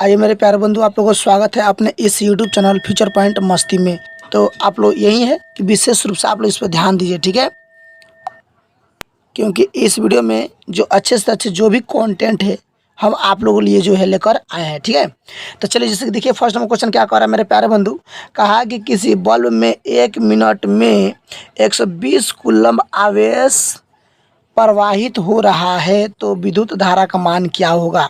आइए मेरे प्यारे बंधु, आप लोगों को स्वागत है अपने इस यूट्यूब चैनल फ्यूचर पॉइंट मस्ती में। तो आप लोग यही है कि विशेष रूप से आप लोग इस पर ध्यान दीजिए, ठीक है, क्योंकि इस वीडियो में जो अच्छे से अच्छे जो भी कंटेंट है हम आप लोगों के लिए जो है लेकर आए हैं, ठीक है। तो चलिए, जैसे कि देखिए फर्स्ट नंबर क्वेश्चन क्या कह रहा है मेरे प्यारे बंधु। कहा कि किसी बल्ब में 1 मिनट में 120 कूलम्ब आवेश प्रवाहित हो रहा है, तो विद्युत धारा का मान क्या होगा।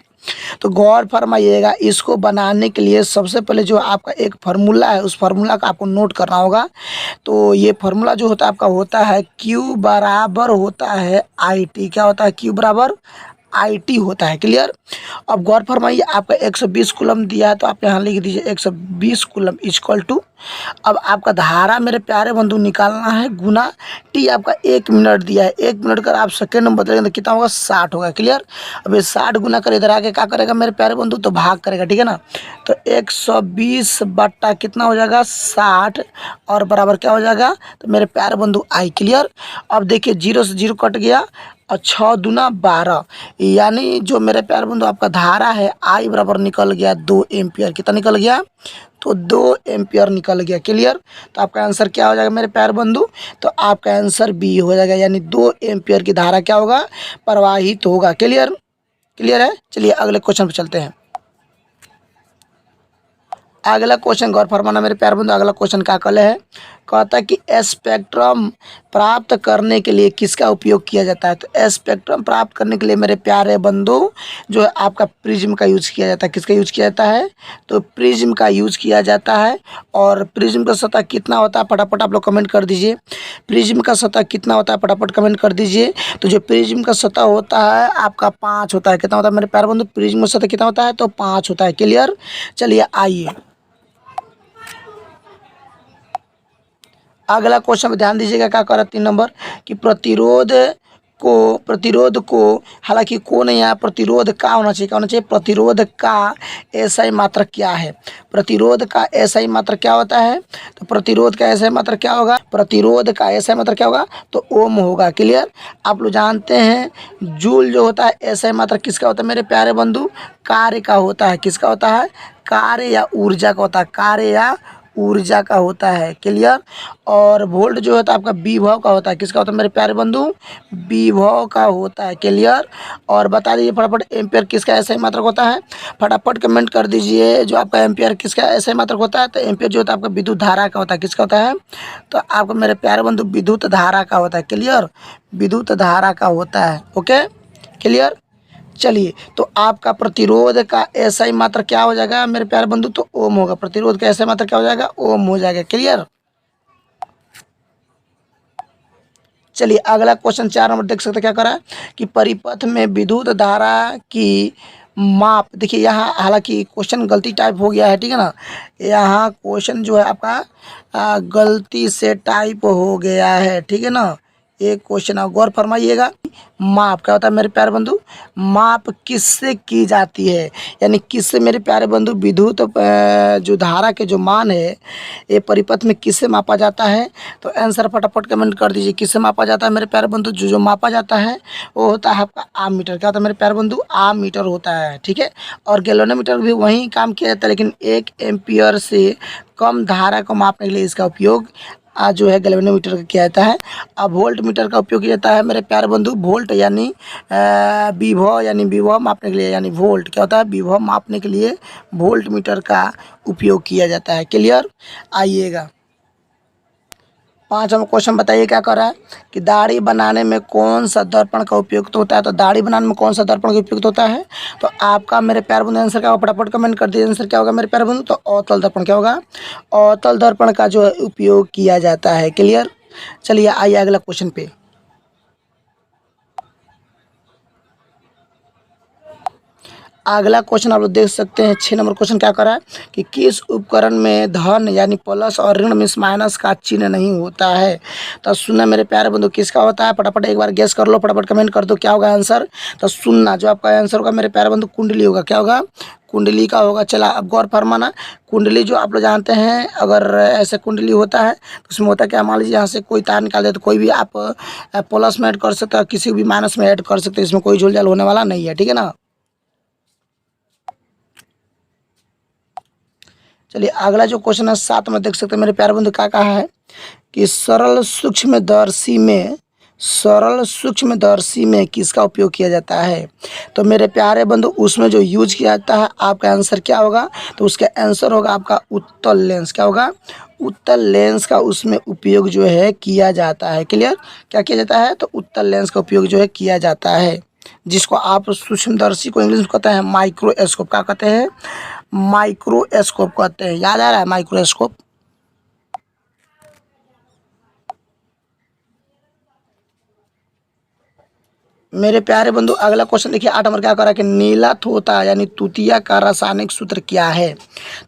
तो गौर फरमाइएगा, इसको बनाने के लिए सबसे पहले जो आपका एक फार्मूला है उस फार्मूला का आपको नोट करना होगा। तो ये फार्मूला जो होता है आपका होता है Q बराबर होता है IT। क्या होता है? Q बराबर IT होता है। क्लियर। अब गौर फरमाइए, आपका 120 कूलम दिया है तो आप यहाँ लिख दीजिए 120 कूलम इक्वल टू, अब आपका धारा मेरे प्यारे बंधु निकालना है गुना टी। आपका 1 मिनट दिया है, 1 मिनट का आप सेकेंड में बदलेंगे तो कितना होगा? 60 होगा। क्लियर। अब ये 60 गुना कर इधर आके क्या करेगा मेरे प्यारे बंधु? तो भाग करेगा, ठीक है ना। तो 120 बट्टा कितना हो जाएगा? 60 और बराबर क्या हो जाएगा? तो मेरे प्यारे बंधु आई। क्लियर। अब देखिए 0 से 0 कट गया और 6 दूना 12, यानी जो मेरे प्यारे बंधु आपका धारा है आई बराबर निकल गया 2 एम्पियर। कितना निकल गया? तो 2 एम्पियर निकल गया। क्लियर। तो आपका आंसर क्या हो जाएगा मेरे प्यारे बंधु? तो आपका आंसर बी हो जाएगा, यानी 2 एम्पियर की धारा क्या होगा? प्रवाहित होगा। क्लियर। क्लियर है। चलिए अगले क्वेश्चन पे चलते हैं। अगला क्वेश्चन गौर फरमाना मेरे प्यारे बंधु। अगला क्वेश्चन क्या कल है? कहता है कि स्पेक्ट्रम प्राप्त करने के लिए किसका उपयोग किया जाता है। तो स्पेक्ट्रम प्राप्त करने के लिए मेरे प्यारे बंधु जो है आपका प्रिज्म का यूज़ किया जाता है। किसका यूज़ किया जाता है? तो प्रिज्म का यूज़ किया जाता है। और प्रिज्म का सतह कितना होता है? फटाफट आप लोग कमेंट कर दीजिए। प्रिज्म का सतह कितना होता है? फटाफट कमेंट कर दीजिए। तो जो प्रिज्म का सतह होता है आपका 5 होता है। कितना होता है मेरे प्यारे बंधु? प्रिज्म का सतह कितना होता है? तो 5 होता है। क्लियर। चलिए आइए अगला क्वेश्चन में ध्यान दीजिएगा। क्या कर रहा है 3 नंबर कि प्रतिरोध को हालांकि को नहीं, यहाँ प्रतिरोध का होना चाहिए। क्या होना चाहिए? प्रतिरोध का एसआई मात्रक क्या है? प्रतिरोध का एसआई मात्रक क्या होता है? तो प्रतिरोध का एसआई मात्रक क्या होगा? प्रतिरोध का एसआई मात्रक क्या होगा? तो ओम होगा। क्लियर। आप लोग जानते हैं जूल जो होता है एसआई मात्रक किसका होता है मेरे प्यारे बंधु? कार्य का होता है। किसका होता है? कार्य या ऊर्जा का होता है। कार्य या ऊर्जा का होता है। क्लियर। और वोल्ट जो होता है आपका विभव का होता है। किसका होता है मेरे प्यारे बंधु? विभव का होता है। क्लियर। और बता दीजिए फटाफट एम्पियर किसका ऐसा ही मात्रक होता है? फटाफट कमेंट कर दीजिए जो आपका एम्पियर किसका ऐसा ही मात्रक होता है। तो एम्पियर जो होता है आपका विद्युत धारा का होता है। किसका होता है? तो आपका मेरे प्यारे बंधु विद्युत धारा का होता है। क्लियर। विद्युत धारा का होता है। ओके। क्लियर। चलिए, तो आपका प्रतिरोध का एसआई मात्रा क्या हो जाएगा मेरे प्यारे बंधु? तो ओम होगा। प्रतिरोध का एसआई मात्रा क्या हो जाएगा? ओम हो जाएगा। क्लियर। चलिए अगला क्वेश्चन 4 नंबर देख सकते हैं। क्या करा है कि परिपथ में विद्युत धारा की माप। देखिए यहाँ हालांकि क्वेश्चन गलती टाइप हो गया है, ठीक है ना। यहाँ क्वेश्चन जो है आपका गलती से टाइप हो गया है, ठीक है ना। एक क्वेश्चन आप गौर फरमाइएगा। माप क्या होता है मेरे प्यारे बंधु? माप किससे की जाती है, यानी किससे मेरे प्यारे बंधु विद्युत जो धारा के जो मान है ये परिपथ में किससे मापा जाता है? तो आंसर फटाफट कमेंट कर दीजिए। किससे मापा जाता है मेरे प्यारे बंधु? जो मापा जाता है वो होता है आपका आमीटर। क्या होता है मेरे प्यारे बंधु? आमीटर होता है। ठीक है। और गैल्वेनोमीटर भी वही काम किया जाता है, लेकिन 1 एम्पियर से कम धारा को मापने के लिए इसका उपयोग जो है गैल्वेनोमीटर का किया जाता है। अब वोल्ट मीटर का उपयोग किया जाता है मेरे प्यारे बंधु वोल्ट यानी विभव, यानी विभव मापने के लिए, यानी वोल्ट क्या होता है? विभव मापने के लिए वोल्ट मीटर का उपयोग किया जाता है। क्लियर। आइएगा 5 नंबर क्वेश्चन बताइए। क्या कर रहा है कि दाढ़ी बनाने में कौन सा दर्पण का उपयुक्त होता है। तो दाढ़ी बनाने में कौन सा दर्पण का उपयुक्त होता है? तो आपका मेरे प्यारे बंधु आंसर क्या होगा? फटाफट कमेंट कर दीजिए। आंसर क्या होगा मेरे प्यारे बंधु? तो अवतल दर्पण। क्या होगा? अवतल दर्पण का जो है उपयोग किया जाता है। क्लियर। चलिए आइए अगला क्वेश्चन पे। अगला क्वेश्चन आप लोग देख सकते हैं 6 नंबर क्वेश्चन। क्या कर रहा है कि किस उपकरण में धन यानी प्लस और ऋण में माइनस का चिन्ह नहीं होता है। तो सुनना मेरे प्यारे बंधु किसका होता है? फटाफट एक बार गेस कर लो, फटाफट कमेंट कर दो क्या होगा आंसर। तो सुनना जो आपका आंसर होगा मेरे प्यारे बंधु कुंडली होगा। क्या होगा? कुंडली का होगा। चला अब गौर फरमाना, कुंडली जो आप लोग जानते हैं अगर ऐसे कुंडली होता है तो उसमें होता है क्या, मान लीजिए यहाँ से कोई तार निकाल दे तो कोई भी आप प्लस में ऐड कर सकते हो, किसी भी माइनस में ऐड कर सकते हो। इसमें कोई झोलझाल होने वाला नहीं है। ठीक है ना। चलिए अगला जो क्वेश्चन है 7 में देख सकते हैं मेरे प्यारे बंधु, क्या कहा है कि सरल सूक्ष्मदर्शी में किसका उपयोग किया जाता है। तो मेरे प्यारे बंधु उसमें जो यूज किया जाता है, आपका आंसर क्या होगा, तो उसका आंसर होगा आपका उत्तल लेंस। क्या होगा, उत्तल लेंस का उसमें उपयोग जो है किया जाता है। क्लियर, क्या किया जाता है, तो उत्तल लेंस का उपयोग जो है किया जाता है, जिसको आप सूक्ष्मदर्शी को इंग्लिश में कहते हैं माइक्रोस्कोप। क्या कहते हैं, माइक्रोस्कोप कहते हैं। याद आ रहा है माइक्रोस्कोप। मेरे प्यारे बंधु अगला क्वेश्चन देखिए 8 नंबर क्या कर रहा है कि नीला तोता यानी तूतिया का रासायनिक सूत्र क्या है।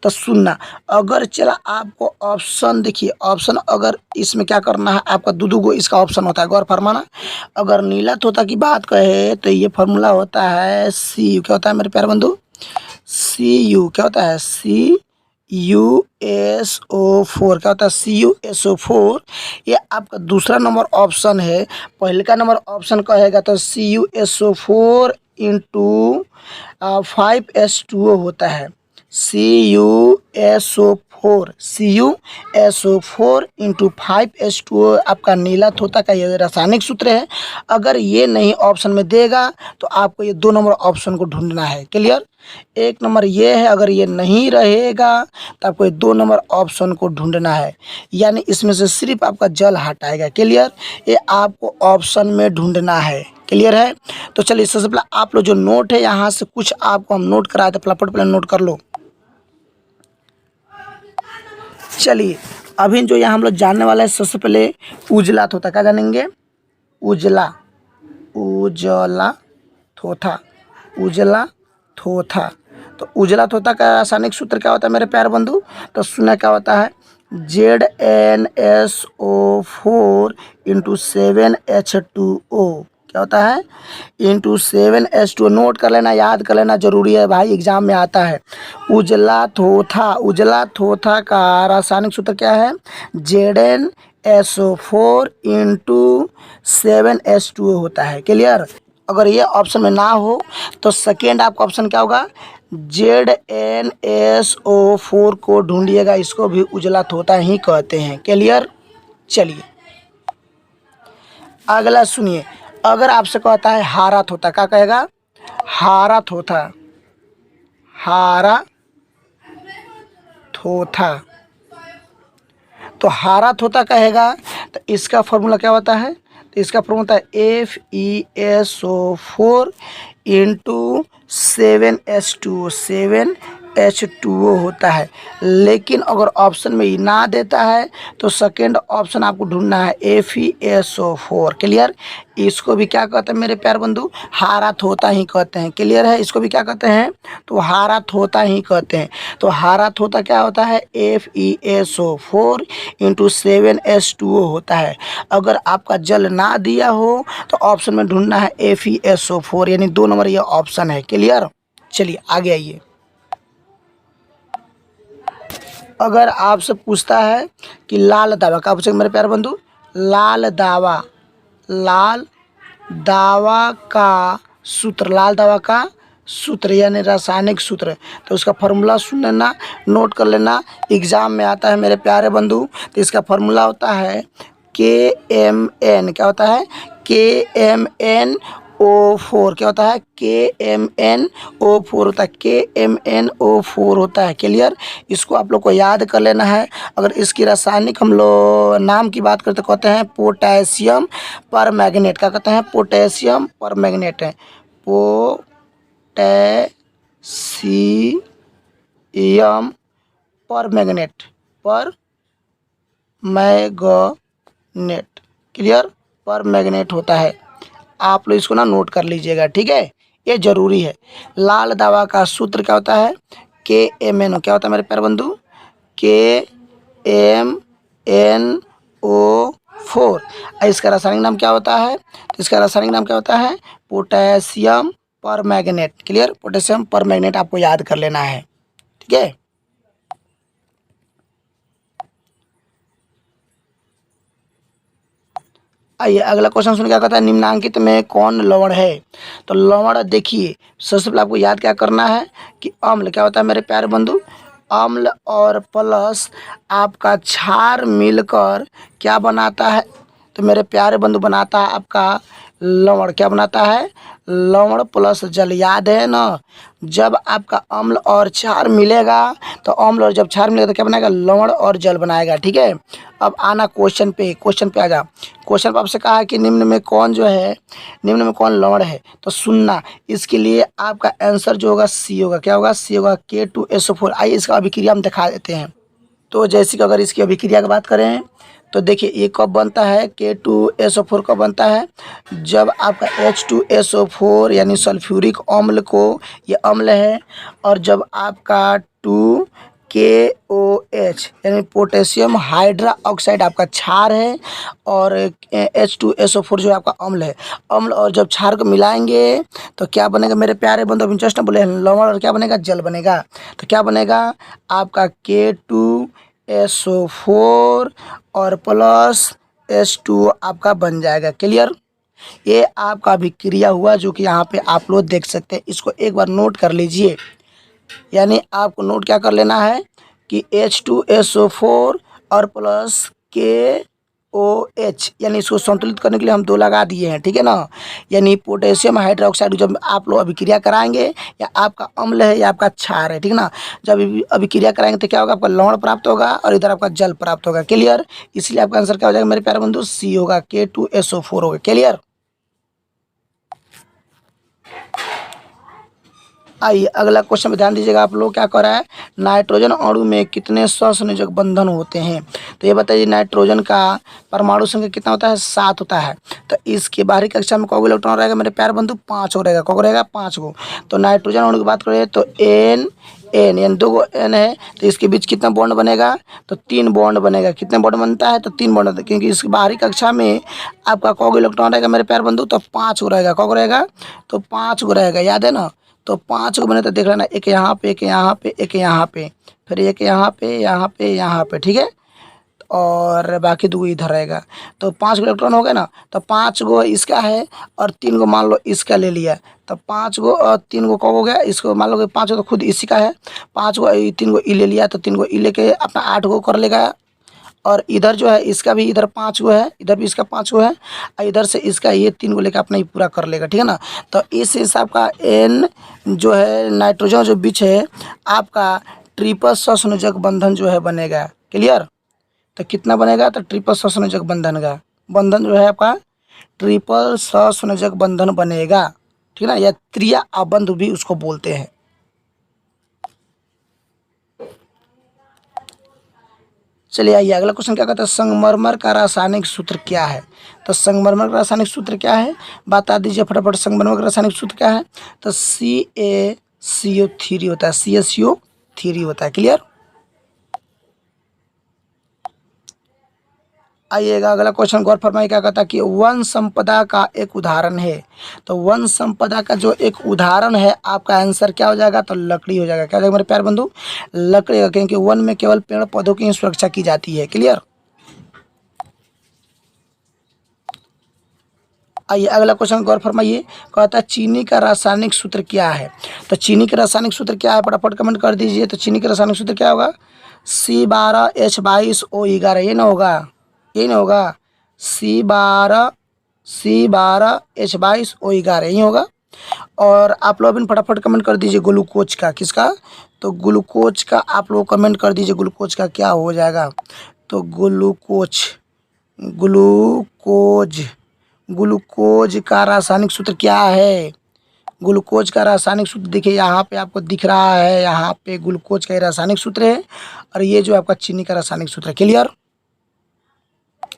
तो सुनना, अगर चला आपको ऑप्शन देखिए, ऑप्शन अगर इसमें क्या करना है आपका दो गो इसका ऑप्शन होता है, गौर फरमाना। अगर नीला तोता की बात कहे तो ये फॉर्मूला होता है CU। क्या होता है मेरे प्यारे बंधु, CU। क्या होता है, CuSO4। क्या होता है, CuSO4। ये आपका दूसरा नंबर ऑप्शन है। पहले का नंबर ऑप्शन कहेगा तो CuSO4 इंटू 5H2O होता है। CuSO4 इंटू 5H2O आपका नीला तोता का ये रासायनिक सूत्र है। अगर ये नहीं ऑप्शन में देगा तो आपको ये 2 नंबर ऑप्शन को ढूंढना है। क्लियर, एक नंबर ये है, अगर ये नहीं रहेगा तो आपको ये 2 नंबर ऑप्शन को ढूंढना है, यानी इसमें से सिर्फ आपका जल हटाएगा। क्लियर, ये आपको ऑप्शन में ढूंढना है। क्लियर है, तो चलिए सबसे पहले आप लोग जो नोट है यहाँ से कुछ आपको हम नोट कराए थे, फटाफट पहले नोट कर लो। चलिए अभी जो यहाँ हम लोग जानने वाले हैं, सबसे पहले उजला तोता। क्या जानेंगे, उजला थोथा, उजला थोथा। तो उजला तोता का रासायनिक सूत्र क्या होता है मेरे प्यारे बंधु, तो सुना क्या होता है, ZnSO4 इंटू 7H2O। क्या होता है, इंटू 7H2O। नोट कर लेना, याद कर लेना, जरूरी है भाई, एग्जाम में आता है। उजला थोथा का रासायनिक सूत्र क्या है, ZnSO4 इंटू 7H2O होता है। क्लियर, अगर ये ऑप्शन में ना हो तो सेकेंड आपका ऑप्शन क्या होगा, ZnSO4 को ढूंढिएगा, इसको भी उजला तोता ही कहते हैं। क्लियर, चलिए अगला सुनिए, अगर आपसे कहता है हारा तोता, क्या कहेगा, हारा थोथा। तो हारा तोता कहेगा तो इसका फॉर्मूला क्या होता है, तो इसका फॉर्मूला होता है FeSO4 इंटू 7H2O होता है। लेकिन अगर ऑप्शन में ये ना देता है तो सेकेंड ऑप्शन आपको ढूंढना है FeSO4। क्लियर, इसको भी क्या कहते हैं मेरे प्यार बंधु, हारा तोता ही कहते हैं। क्लियर है, इसको भी क्या कहते हैं, तो हारा तोता ही कहते हैं। तो हारा तोता क्या होता है, FeSO4 इंटू 7H2O होता है। अगर आपका जल ना दिया हो तो ऑप्शन में ढूंढना है FeSO4, यानी 2 नंबर ये ऑप्शन है। क्लियर, चलिए आगे आइए। अगर आपसे पूछता है कि लाल दावा, क्या पूछेगा मेरे प्यारे बंधु, लाल दावा का सूत्र यानी रासायनिक सूत्र, तो उसका फार्मूला सुन लेना, नोट कर लेना, एग्जाम में आता है मेरे प्यारे बंधु। तो इसका फार्मूला होता है KMN। क्या होता है, KMnO4। क्या होता है, KMnO4 होता है, KMnO4 होता है। क्लियर, इसको आप लोग को याद कर लेना है। अगर इसकी रासायनिक हम लोग नाम की बात करते कहते हैं पोटेशियम परमैंगनेट। क्या कहते हैं, पोटेशियम परमैंगनेट है, पोटेशियम परमैंगनेट। क्लियर, परमैंगनेट होता है। आप लोग इसको ना नोट कर लीजिएगा, ठीक है, ये जरूरी है। लाल दावा का सूत्र क्या होता है, KMnO। क्या होता है मेरे प्यारे बंधु, KMnO4। इसका रासायनिक नाम क्या होता है, तो इसका रासायनिक नाम क्या होता है, potassium permanganate. Clear, potassium permanganate आपको याद कर लेना है, ठीक है। आइए अगला क्वेश्चन सुन, क्या कहता है, निम्नांकित में कौन लवण है। तो लवण देखिए, सबसे पहले आपको याद क्या करना है कि अम्ल। क्या होता है मेरे प्यारे बंधु, अम्ल और प्लस आपका क्षार मिलकर क्या बनाता है? तो मेरे प्यारे बंधु बनाता है आपका लवण। क्या बनाता है? लवण प्लस जल। याद है ना, जब आपका अम्ल और क्षार मिलेगा तो अम्ल और जब क्षार मिलेगा तो क्या बनाएगा? लवण और जल बनाएगा। ठीक है, अब आना क्वेश्चन पे। क्वेश्चन पे आ जा। क्वेश्चन पे आपसे कहा है कि निम्न में कौन जो है, निम्न में कौन लवण है? तो सुनना, इसके लिए आपका आंसर जो होगा सी होगा। क्या होगा? सी होगा, K2SO4। आइए इसका अभिक्रिया हम दिखा देते हैं। तो जैसे कि अगर इसकी अभिक्रिया की बात करें तो देखिए ये कब बनता है? K2SO4 कब बनता है? जब आपका H2SO4 यानी सल्फ्यूरिक अम्ल को, ये अम्ल है, और जब आपका 2KOH यानी पोटेशियम हाइड्रा ऑक्साइड आपका क्षार है, और H2SO4 जो आपका अम्ल है, अम्ल और जब क्षार को मिलाएंगे तो क्या बनेगा मेरे प्यारे बंधु? अभी जस्ट बोले लवण, और क्या बनेगा? जल बनेगा। तो क्या बनेगा आपका? K2SO4 और प्लस H2O आपका बन जाएगा। क्लियर? ये आपका अभिक्रिया हुआ जो कि यहाँ पे आप लोग देख सकते हैं। इसको एक बार नोट कर लीजिए, यानी आपको नोट क्या कर लेना है कि H2SO4 और प्लस KOH, यानी इसको संतुलित करने के लिए हम 2 लगा दिए हैं। ठीक है ना, यानी पोटेशियम हाइड्रोक्साइड जब आप लोग अभिक्रिया कराएंगे, या आपका अम्ल है या आपका क्षार है, ठीक है ना, जब अभिक्रिया कराएंगे तो क्या होगा? आपका लवण प्राप्त होगा और इधर आपका जल प्राप्त होगा। क्लियर? इसलिए आपका आंसर क्या हो जाएगा मेरे प्यारे बंधु? सी होगा, K2SO4 होगा। क्लियर? आइए अगला क्वेश्चन में ध्यान दीजिएगा आप लोग। क्या कर रहा है? नाइट्रोजन अणु में कितने सहसंयोजक बंधन होते हैं? तो ये बताइए, नाइट्रोजन का परमाणु संख्या कितना होता है? 7 होता है। तो इसके बाहरी कक्षा में कौगो इलेक्ट्रॉन रहेगा मेरे प्यारे बंधु? 5 गो रहेगा। कौगो रहेगा? 5 गो। तो नाइट्रोजन अणु की बात करें तो एन एन यानी 2 गो एन है, तो इसके बीच कितना बॉन्ड बनेगा? तो 3 बॉन्ड बनेगा। कितने बॉन्ड बनता है? तो 3 बॉन्ड बनता है, क्योंकि इसकी बाहरी कक्षा में आपका कौगो इलेक्ट्रॉन रहेगा मेरे प्यारे बंधु? तो 5 गो रहेगा। कौगो रहेगा? तो 5 गो रहेगा। याद है ना? तो 5 को बने तो देख लेना, एक यहाँ पे, एक यहाँ पे, एक यहाँ पे, फिर एक यहाँ पे, यहाँ पे, यहाँ पे। ठीक है, और बाकी 2 इधर रहेगा। तो 5 गो इलेक्ट्रॉन हो गए ना, तो 5 गो इसका है और 3 गो मान लो इसका ले लिया। तो 5 गो और 3 गो कब हो गया? इसको मान लो कि 5 गो तो खुद इसी का है, 5 गो 3 गो ई ले लिया, तो 3 गो ई लेके अपना 8 गो कर लेगा। और इधर जो है इसका भी, इधर 5 गो है, इधर भी इसका 5 गो है, और इधर से इसका ये 3 गो लेकर अपना ही पूरा कर लेगा। ठीक है ना? तो इस हिसाब का एन जो है नाइट्रोजन जो बीच है आपका ट्रिपल सहसंयोजक बंधन जो है बनेगा। क्लियर? तो कितना बनेगा? तो ट्रिपल सहसंयोजक बंधन का बंधन जो है आपका ट्रिपल सहसंयोजक बंधन बनेगा। ठीक है ना, या त्रिया आबंध भी उसको बोलते हैं। चलिए आइए अगला क्वेश्चन क्या कहता है? संगमरमर का रासायनिक सूत्र क्या है? तो संगमरमर का रासायनिक सूत्र क्या है? बता दीजिए फटाफट। संगमरमर का रासायनिक सूत्र क्या है? तो CaCO3 होता है। CaCO3 होता है। क्लियर? आइएगा अगला क्वेश्चन गौर फरमाइए। क्या कहता है कि वन संपदा का एक उदाहरण है? तो वन संपदा का जो एक उदाहरण है आपका आंसर क्या हो जाएगा? तो लकड़ी हो जाएगा। क्या हो जाएगा मेरे प्यारे बंधु? लकड़ी होगा, क्योंकि वन में केवल पेड़ पौधों की ही सुरक्षा की जाती है। क्लियर? आइए अगला क्वेश्चन गौर फरमाइए। कहता है चीनी का रासायनिक सूत्र क्या है? तो चीनी का रासायनिक सूत्र क्या है? फटाफट कमेंट कर दीजिए। तो चीनी का रासायनिक सूत्र क्या होगा? C12H22O11। ये ना होगा? यही ना होगा? C12H22O11 यही होगा। और आप लोग भी फटाफट कमेंट कर दीजिए ग्लूकोज का। किसका? तो ग्लूकोज का आप लोग कमेंट कर दीजिए, ग्लूकोज का क्या हो जाएगा? तो ग्लूकोज ग्लूकोज ग्लूकोज का रासायनिक सूत्र क्या है? ग्लूकोज का रासायनिक सूत्र देखिए यहाँ पे आपको दिख रहा है, यहाँ पे ग्लूकोज का रासायनिक सूत्र है, और ये जो आपका चीनी का रासायनिक सूत्र है। क्लियर?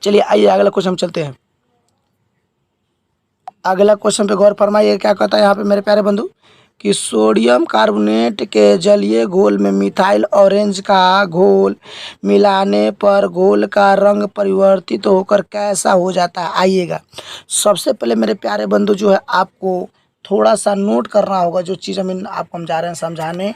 चलिए आइए अगला क्वेश्चन चलते हैं। अगला क्वेश्चन पे गौर फरमाइए। क्या कहता है यहाँ पे मेरे प्यारे बंधु कि सोडियम कार्बोनेट के जलीय घोल में मिथाइल ऑरेंज का घोल मिलाने पर घोल का रंग परिवर्तित होकर कैसा हो जाता है? आइएगा सबसे पहले मेरे प्यारे बंधु जो है आपको थोड़ा सा नोट करना होगा। जो चीज़ आपको हम जा रहे हैं समझाने,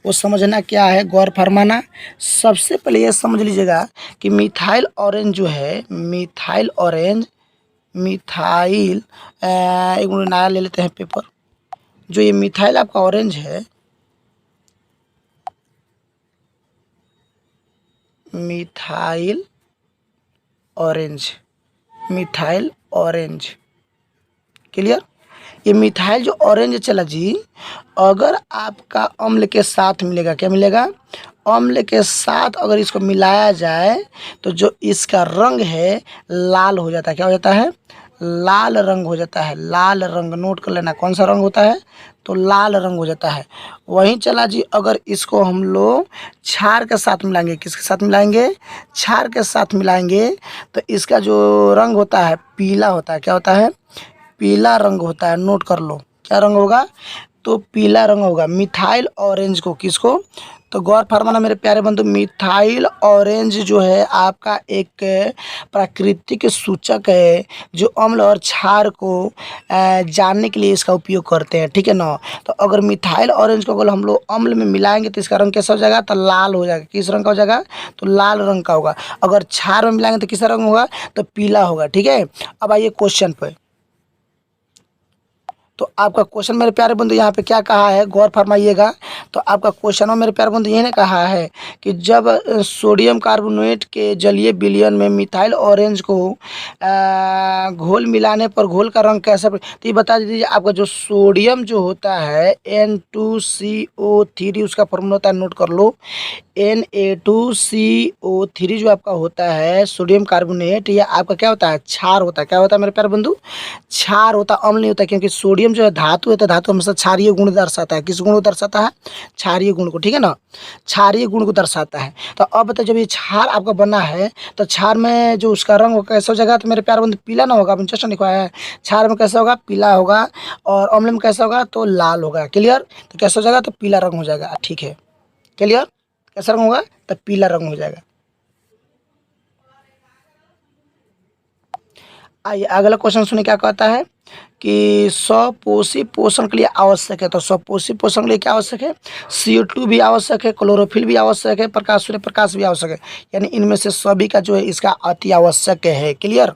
वो समझना क्या है, गौर फरमाना। सबसे पहले ये समझ लीजिएगा कि मिथाइल ऑरेंज जो है, मिथाइल ऑरेंज, मिथाइल एक मिनट नया ले लेते हैं पेपर। जो ये मिथाइल आपका ऑरेंज है, methyl orange, methyl orange. Clear. ये मिथाइल जो ऑरेंज चला जी, अगर आपका अम्ल के साथ मिलेगा, क्या मिलेगा, अम्ल के साथ अगर इसको मिलाया जाए तो जो इसका रंग है लाल हो जाता है। क्या हो जाता है, लाल रंग हो जाता है। लाल रंग नोट कर लेना, कौन सा रंग होता है, तो लाल रंग हो जाता है। वहीं चला जी, अगर इसको हम लोग क्षार के साथ मिलाएंगे, किसके साथ मिलाएंगे, क्षार के साथ मिलाएंगे, तो इसका जो रंग होता है पीला होता है। क्या होता है, पीला रंग होता है। नोट कर लो, क्या रंग होगा, तो पीला रंग होगा। मिथाइल ऑरेंज को, किसको, तो गौर फरमाना मेरे प्यारे बंधु, मिथाइल ऑरेंज जो है आपका एक प्राकृतिक सूचक है जो अम्ल और क्षार को जानने के लिए इसका उपयोग करते हैं। ठीक है ना। तो अगर मिथाइल ऑरेंज को अगर हम लोग अम्ल में मिलाएंगे तो इसका रंग कैसा हो जाएगा, तो लाल हो जाएगा। किस रंग का हो जाएगा, तो लाल रंग का होगा। अगर क्षार में मिलाएंगे तो किस रंग होगा, तो पीला होगा। ठीक है। अब आइए क्वेश्चन पे। तो आपका क्वेश्चन मेरे प्यारे बंधु यहाँ पे क्या कहा है, गौर फरमाइएगा। तो आपका क्वेश्चन में मेरे प्यारे बंधु ये ने कहा है कि जब सोडियम कार्बोनेट के जलीय विलयन में मिथाइल ऑरेंज को घोल मिलाने पर घोल का रंग कैसा तो ये बता दीजिए। आपका जो सोडियम जो होता है N2CO3, उसका फॉर्मूला होता है, नोट कर लो, Na2CO3 जो आपका होता है सोडियम कार्बोनेट, ये आपका क्या होता है, क्षार होता है। क्या होता है मेरे प्यारे बंधु, क्षार होता है, अम्ल नहीं होता। क्योंकि सोडियम जो है धातु है, तो धातु हमेशा क्षारीय गुण दर्शाता है। किस गुण को दर्शाता है, क्षारीय गुण को। ठीक है ना, क्षारीय गुण को दर्शाता है। तो अब बताइए, जब ये क्षार आपका बना है तो क्षार में जो उसका रंग होगा कैसा हो जाएगा, तो मेरे प्यारे बंधु पीला ना होगा। जस्ट लिखा है क्षार में कैसा होगा, पीला होगा, और अम्ल में कैसा होगा, तो लाल होगा। क्लियर। तो कैसा हो जाएगा, तो पीला रंग हो जाएगा। ठीक है, क्लियर। कैसा रंग होगा, तो पीला रंग हो जाएगा। आइए अगला क्वेश्चन सुनिए, क्या कहता है कि स्वपोषी पोषण के लिए आवश्यक है। तो स्वपोषी पोषण के लिए क्या आवश्यक है, CO2 भी आवश्यक है, क्लोरोफिल भी आवश्यक है, प्रकाश सूर्य प्रकाश भी आवश्यक है। यानी इनमें से सभी का जो है इसका अति आवश्यक है। क्लियर।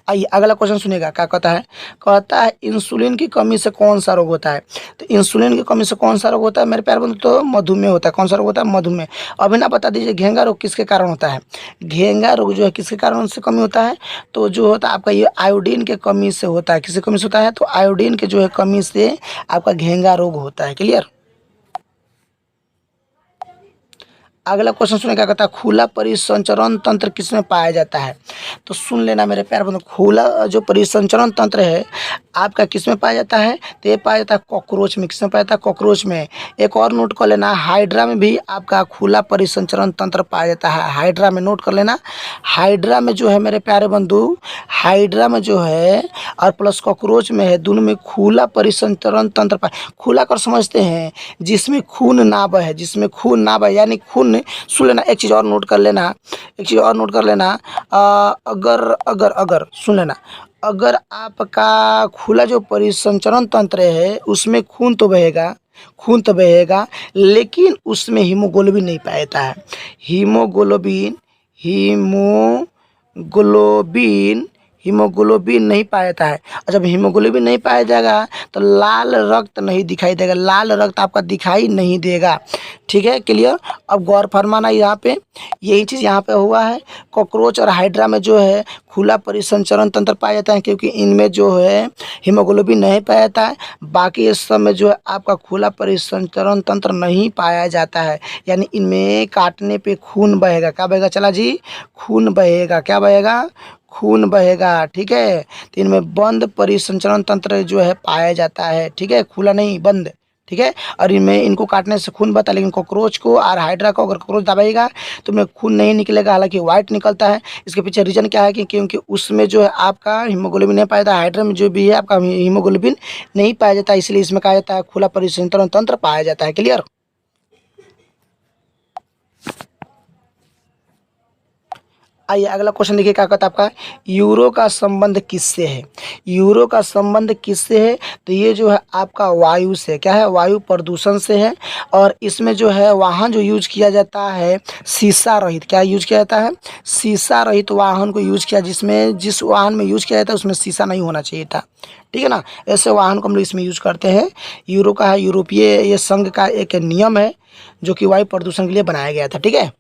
आइए अगला क्वेश्चन सुनिएगा, क्या कहता है, कहता है इंसुलिन की कमी से कौन सा रोग होता है। तो इंसुलिन की कमी से कौन सा रोग होता है मेरे प्यारे बंधु, तो मधुमेह होता है। कौन सा रोग होता है, मधुमेह। अभी ना बता दीजिए घेंगा रोग किसके कारण होता है। घेंगा रोग जो है किसके कारण से कमी होता है, तो जो होता है आपका ये आयोडीन के कमी से होता है। किसकी कमी से होता है, तो आयोडीन के जो है कमी से आपका घेंगा रोग होता है। क्लियर। अगला क्वेश्चन सुने, क्या कहता है, खुला परिसंचरण तंत्र किसमें पाया जाता है। तो सुन लेना मेरे प्यारे बंधु, खुला जो परिसंचरण तंत्र है आपका किसमें पाया जाता है, तो ये पाया जाता है कॉकरोच में। किसमें पाया जाता है, कॉकरोच में। एक और नोट कर लेना, हाइड्रा में भी आपका खुला परिसंचरण तंत्र पाया जाता है। हाइड्रा में नोट कर लेना, हाइड्रा में जो है मेरे प्यारे बंधु, हाइड्रा में जो है और प्लस कॉकरोच में है, दोनों में खुला परिसंचरण तंत्र पाया। खुला कर समझते हैं, जिसमें खून ना बहे, जिसमें खून ना बहे, यानी खून। सुन लेना, एक चीज़ और नोट कर लेना, एक चीज़ और नोट कर लेना, अगर अगर अगर सुन लेना, अगर आपका खुला जो परिसंचरण तंत्र है उसमें खून तो बहेगा, खून तो बहेगा, लेकिन उसमें हीमोग्लोबिन नहीं पाया जाता है। हीमोग्लोबिन, हीमोग्लोबिन, हीमोग्लोबिन नहीं पाया जाता है। और जब हीमोग्लोबिन नहीं पाया जाएगा तो लाल रक्त नहीं दिखाई देगा, लाल रक्त आपका दिखाई नहीं देगा। ठीक है, क्लियर। अब गौर फरमाना यहाँ पे, यही चीज़ यहाँ पे हुआ है। कॉकरोच और हाइड्रा में जो है खुला परिसंचरण तंत्र पाया जाता है, क्योंकि इनमें जो है हीमोग्लोबिन नहीं पाया जाता है। बाकी इस सब में जो है आपका खुला परिसंचरण तंत्र नहीं पाया जाता है। यानी इनमें काटने पे खून बहेगा। क्या बहेगा, चला जी, खून बहेगा। क्या बहेगा, खून बहेगा। ठीक है। तो इनमें बंद परिसंचरण तंत्र जो है पाया जाता है। ठीक है, खुला नहीं, बंद। ठीक है। और इनमें इनको काटने से खून बहता है, लेकिन कॉकरोच को और हाइड्रा को अगर कॉकरोच दबाएगा तो में खून नहीं निकलेगा, हालांकि वाइट निकलता है। इसके पीछे रीजन क्या है कि क्योंकि उसमें जो है आपका हीमोग्लोबिन नहीं पाया जाता, हाइड्रा में जो भी है आपका हीमोग्लोबिन नहीं पाया जाता, इसलिए इसमें कहा जाता है खुला परिसंचरण तंत्र पाया जाता है। क्लियर। आइए अगला क्वेश्चन देखिए क्या कहता है आपका, यूरो का संबंध किससे है। यूरो का संबंध किससे है, तो ये जो है आपका वायु से, क्या है, वायु प्रदूषण से है। और इसमें जो है वाहन जो यूज किया जाता है शीशा रहित, क्या यूज किया जाता है, शीशा रहित वाहन को यूज किया, जिसमें जिस वाहन में यूज किया जाता है उसमें शीशा नहीं होना चाहिए था, ठीक है ना। ऐसे वाहन को हम लोग इसमें यूज करते हैं। यूरो का है, यूरोपीय ये संघ का एक नियम है जो कि वायु प्रदूषण के लिए बनाया गया था, ठीक है।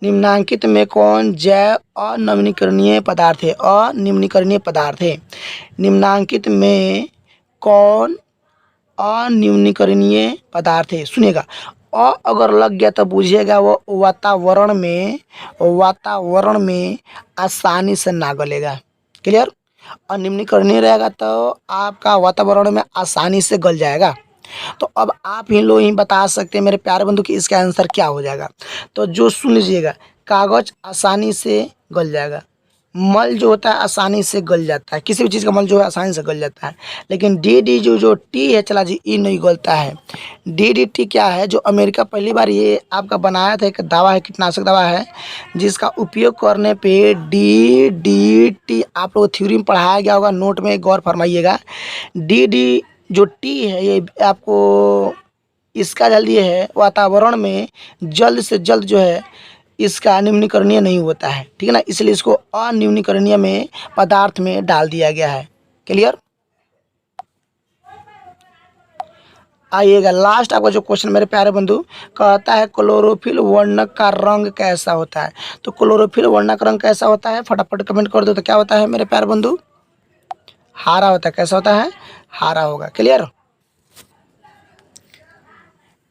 निम्नांकित में कौन जैव अनवीनीकरणीय पदार्थ है, अनवीनीकरणीय पदार्थ है। निम्नांकित में कौन अनवीनीकरणीय पदार्थ है, सुनिएगा। अगर लग गया तो बुझिएगा वो वातावरण में आसानी से ना गलेगा, क्लियर। अनवीनीकरणीय रहेगा तो आपका वातावरण में आसानी से गल जाएगा। तो अब आप ही लोग ही बता सकते हैं मेरे प्यारे बंधु कि इसका आंसर क्या हो जाएगा। तो जो सुन लीजिएगा, कागज आसानी से गल जाएगा, मल जो होता है आसानी से गल जाता है, किसी भी चीज़ का मल जो है आसानी से गल जाता है। लेकिन डी डी जो टी है, चला जी, ई नहीं गलता है। डी डी टी क्या है, जो अमेरिका पहली बार ये आपका बनाया था, एक दवा है, कीटनाशक दवा है, जिसका उपयोग करने पे डी डी टी, आप लोग थ्योरी में पढ़ाया गया होगा, नोट में गौर फरमाइएगा। डी डी जो टी है ये आपको, इसका जल्दी है वातावरण में जल्द से जल्द जो है इसका न्यूनीकरणीय नहीं होता है, ठीक है ना, इसलिए इसको अन्यूनीकरणीय में पदार्थ में डाल दिया गया है, क्लियर। आइएगा लास्ट आपका जो क्वेश्चन मेरे प्यारे बंधु, कहता है क्लोरोफिल वर्णक का रंग कैसा होता है। तो क्लोरोफिल वर्णक रंग कैसा होता है, फटाफट कमेंट कर दो। तो क्या होता है मेरे प्यारे बंधु, हरा होता है। कैसा होता है, हरा होगा, क्लियर।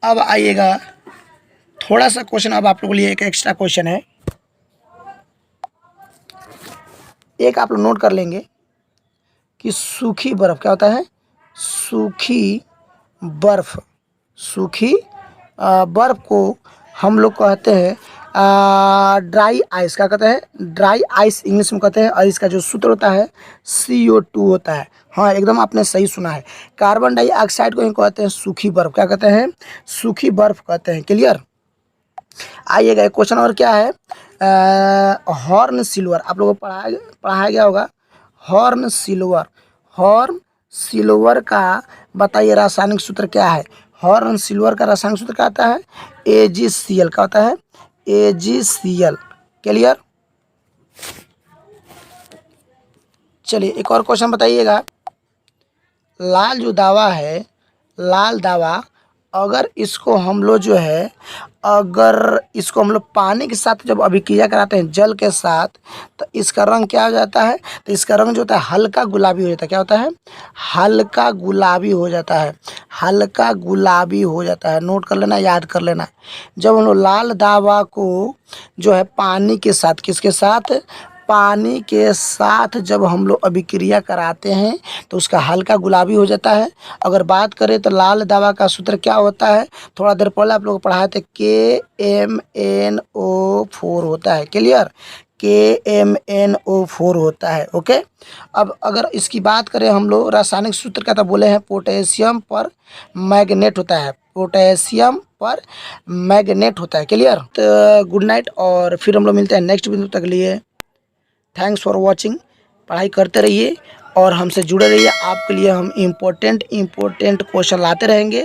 अब आइएगा थोड़ा सा क्वेश्चन, अब आप लोगों के लिए एक एक्स्ट्रा क्वेश्चन है, एक आप लोग नोट कर लेंगे कि सूखी बर्फ क्या होता है, सूखी बर्फ, सूखी बर्फ को हम लोग कहते हैं ड्राई आइस, क्या कहते हैं, ड्राई आइस इंग्लिश में कहते हैं। और इसका जो सूत्र होता है CO2 होता है। हाँ एकदम आपने सही सुना है। कार्बन डाइऑक्साइड को ही कहते हैं सूखी बर्फ, क्या कहते हैं, सूखी बर्फ कहते हैं, क्लियर। आइएगा एक क्वेश्चन और क्या है, हॉर्न सिल्वर, आप लोगों को पढ़ाया गया होगा। हॉर्न सिल्वर, हॉर्न सिल्वर का बताइए रासायनिक सूत्र क्या है। हॉर्न सिल्वर का रासायनिक सूत्र क्या आता है, AgCl, क्या होता है, AgCl, क्लियर। चलिए एक और क्वेश्चन बताइएगा, लाल जो दावा है, लाल दावा, अगर इसको हम लोग जो है, अगर इसको हम लोग पानी के साथ जब अभिक्रिया कराते हैं जल के साथ, तो इसका रंग क्या हो जाता है, तो इसका रंग जो होता है हल्का गुलाबी हो जाता है, क्या होता है, हल्का गुलाबी हो जाता है, हल्का गुलाबी हो जाता है। नोट कर लेना, याद कर लेना। जब हम लोग लाल दावा को जो है पानी के साथ, किसके साथ, पानी के साथ जब हम लोग अभिक्रिया कराते हैं तो उसका हल्का गुलाबी हो जाता है। अगर बात करें तो लाल दावा का सूत्र क्या होता है, थोड़ा देर पहले आप लोग को पढ़ाए थे, KMnO4 होता है, क्लियर, KMnO4 होता है, ओके। अब अगर इसकी बात करें हम लोग, रासायनिक सूत्र का तो बोले हैं पोटेशियम पर मैग्नेट होता है, पोटेशियम पर मैग्नेट होता है, क्लियर। तो गुड नाइट, और फिर हम लोग मिलते हैं नेक्स्ट वीडियो तक लिए। Thanks for watching. पढ़ाई करते रहिए और हमसे जुड़े रहिए, आपके लिए हम इम्पोर्टेंट क्वेश्चन लाते रहेंगे।